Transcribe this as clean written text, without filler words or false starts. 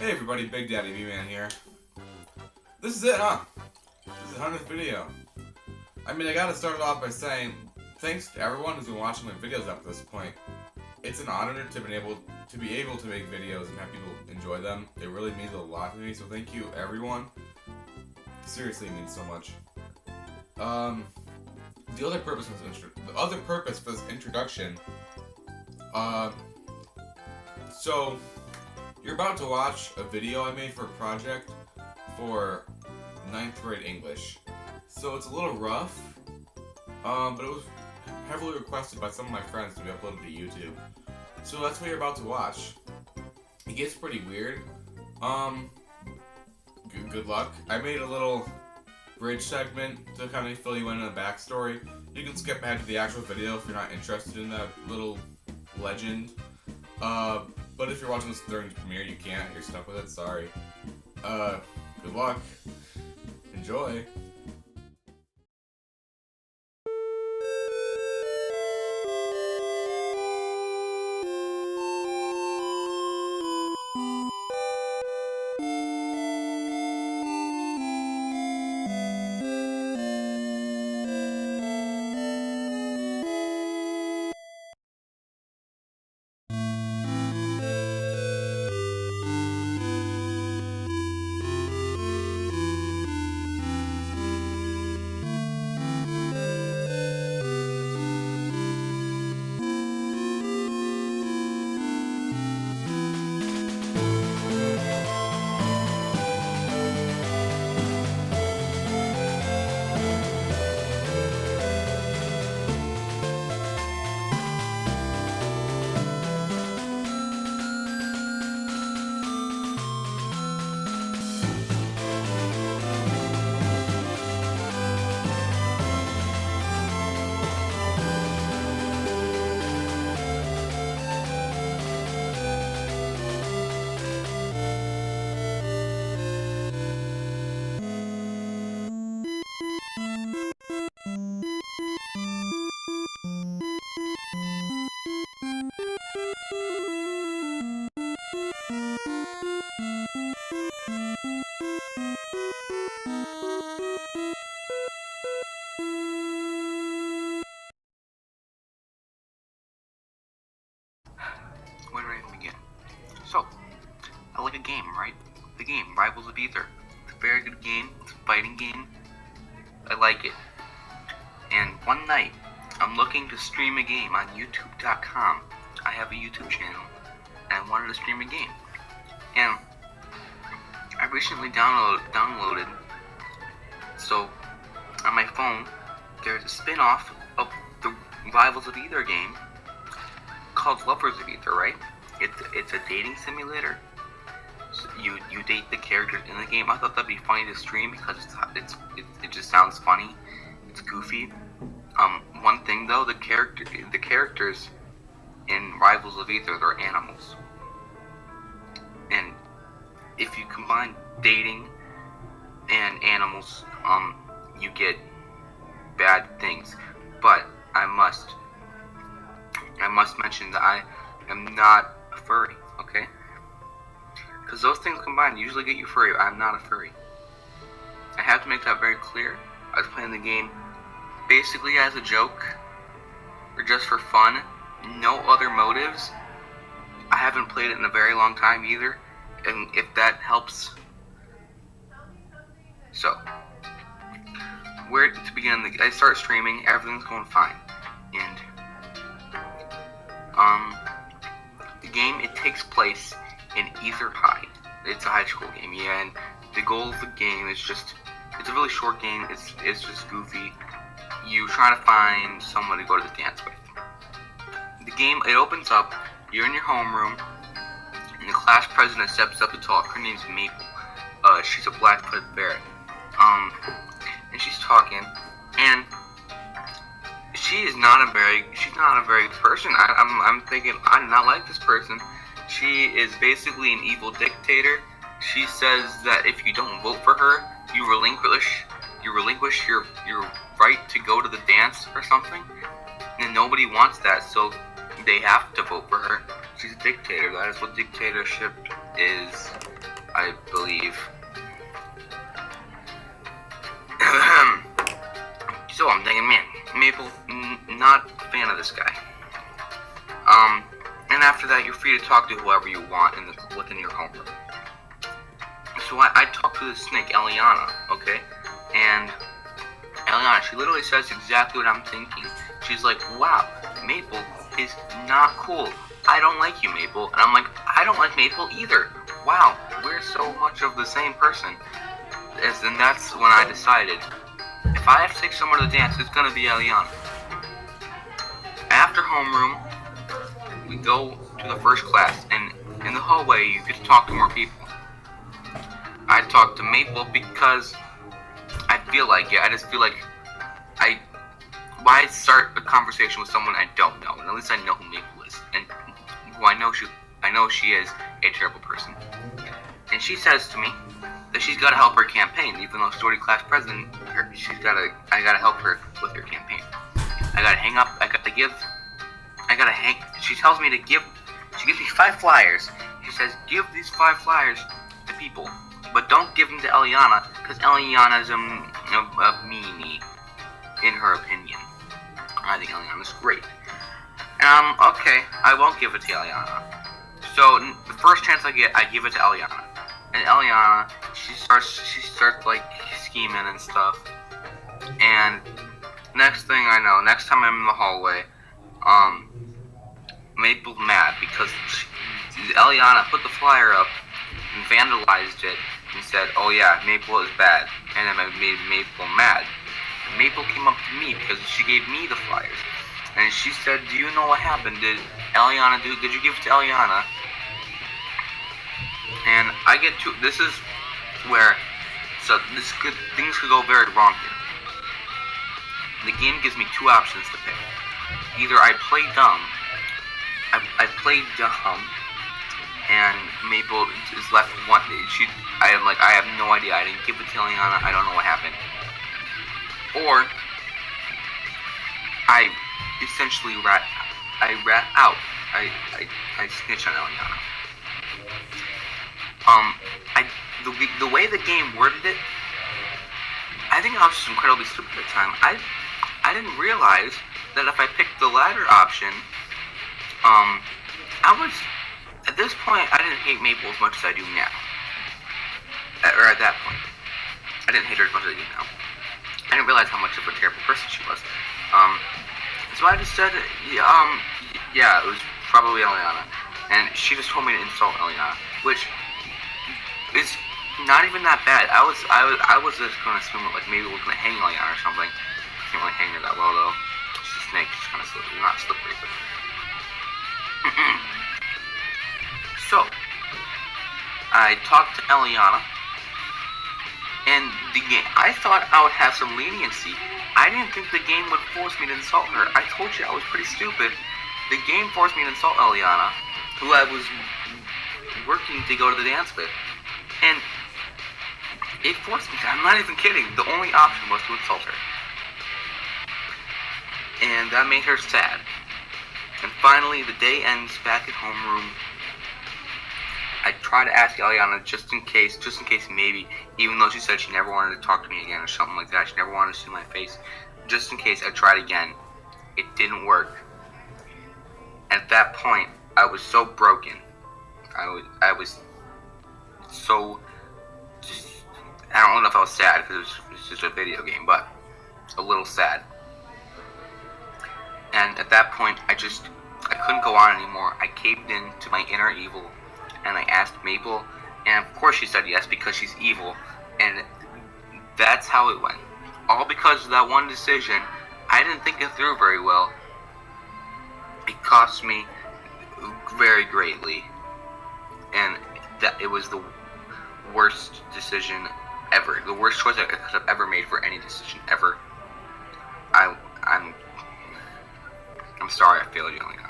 Hey everybody, Big Daddy V-Man here. This is it, huh? This is the 100th video. I mean, I gotta start it off by saying, thanks to everyone who's been watching my videos up to this point. It's an honor to be able to make videos and have people enjoy them. It really means a lot to me, so thank you everyone. Seriously, it means so much. The other purpose for this introduction, so you're about to watch a video I made for a project for 9th grade English. So it's a little rough, but it was heavily requested by some of my friends to be uploaded to YouTube. So that's what you're about to watch. It gets pretty weird. Good luck. I made a little bridge segment to kind of fill you in on the backstory. You can skip ahead to the actual video if you're not interested in that little legend. But if you're watching this during the premiere, you can't. You're stuck with it. Sorry. Good luck. Enjoy. Where do I even begin? So, I like a game, right? The game, Rivals of Aether. It's a very good game. It's a fighting game. I like it. And one night, I'm looking to stream a game on YouTube.com. I have a YouTube channel, and I wanted to stream a game. And I recently downloaded, so on my phone, there's a spin-off of the Rivals of Aether game called Lovers of Aether, right? It's a dating simulator. So you date the characters in the game. I thought that'd be funny to stream because it just sounds funny. It's goofy. One thing though, the characters in Rivals of Aether, they're animals. And if you combine dating and animals, you get bad things. But I must mention that I am not a furry, okay? Because those things combined usually get you furry. I'm not a furry. I have to make that very clear. I was playing the game basically as a joke, or just for fun. No other motives. I haven't played it in a very long time either, and if that helps. So, where to begin? I start streaming, everything's going fine, and the game, it takes place in Aether High. It's a high school game, yeah, and the goal of the game is just, it's a really short game, it's just goofy. You try to find someone to go to the dance with. The game, it opens up, you're in your homeroom, and the class president steps up to talk. Her name's Maple. She's a black-footed ferret. And she's talking, and she's not a very good person. I'm thinking, I do not like this person. She is basically an evil dictator. She says that if you don't vote for her, you relinquish your right to go to the dance or something. And nobody wants that, so they have to vote for her. She's a dictator. That is what dictatorship is. I believe. So I'm thinking, man, Maple, not a fan of this guy. And after that, you're free to talk to whoever you want within your homeroom. So I talked to the snake, Eliana, okay? And Eliana, she literally says exactly what I'm thinking. She's like, wow, Maple is not cool. I don't like you, Maple. And I'm like, I don't like Maple either. Wow, we're so much of the same person. And that's when I decided, if I have to take someone to the dance, it's gonna be Eliana. After homeroom, we go to the first class, and in the hallway, you get to talk to more people. I talked to Maple because I feel like it. I just feel like why start a conversation with someone I don't know? And at least I know who Maple is, and who I know she is a terrible person. And she says to me that she's got to help her campaign, even though she's already class president. I gotta help her with her campaign. She tells me to give. She gives me 5 flyers. She says, give these 5 flyers to people, but don't give them to Eliana, because Eliana's a meanie, in her opinion. I think Eliana's great. Okay, I won't give it to Eliana. So the first chance I get, I give it to Eliana. And Eliana, she starts like scheming and stuff. And next thing I know, next time I'm in the hallway, Maple's mad because Eliana put the flyer up and vandalized it and said, oh yeah, Maple is bad. And then I made Maple mad. And Maple came up to me because she gave me the flyers. And she said, do you know what happened? Did you give it to Eliana? And I get to, this is where, things could go very wrong here. The game gives me 2 options to pick. Either I play dumb, I play dumb, and Maple is left with one. I have no idea. I didn't give it to Eliana. I don't know what happened. Or I essentially rat out. I snitch on Eliana. The way the game worded it, I think I was just incredibly stupid at the time. I didn't realize that if I picked the latter option, at this point, I didn't hate Maple as much as I do now. Or at that point. I didn't hate her as much as I do now. I didn't realize how much of a terrible person she was. So I just said, yeah, it was probably Eliana. And she just told me to insult Eliana, which is not even that bad. I was just gonna assume that, like, maybe we're gonna hang Eliana or something. I can't really hang her that well, though. She's a snake. She's kind of slippery. Not slippery, but... So, I talked to Eliana, and I thought I would have some leniency. I didn't think the game would force me to insult her. I told you I was pretty stupid. The game forced me to insult Eliana, who I was working to go to the dance with. And it forced me to. I'm not even kidding. The only option was to insult her. And that made her sad. And finally, the day ends back at homeroom. I try to ask Eliana just in case maybe, even though she said she never wanted to talk to me again or something like that, she never wanted to see my face, just in case I tried again. It didn't work. At that point, I was so broken. I was so, I don't know if I was sad because it was just a video game, but a little sad. And at that point, I couldn't go on anymore. I caved in to my inner evil, and I asked Maple, and of course she said yes because she's evil, and that's how it went. All because of that one decision. I didn't think it through very well. It cost me very greatly, and that it was the worst decision ever, the worst choice I could have ever made for any decision ever. I'm sorry I failed you, Eliana.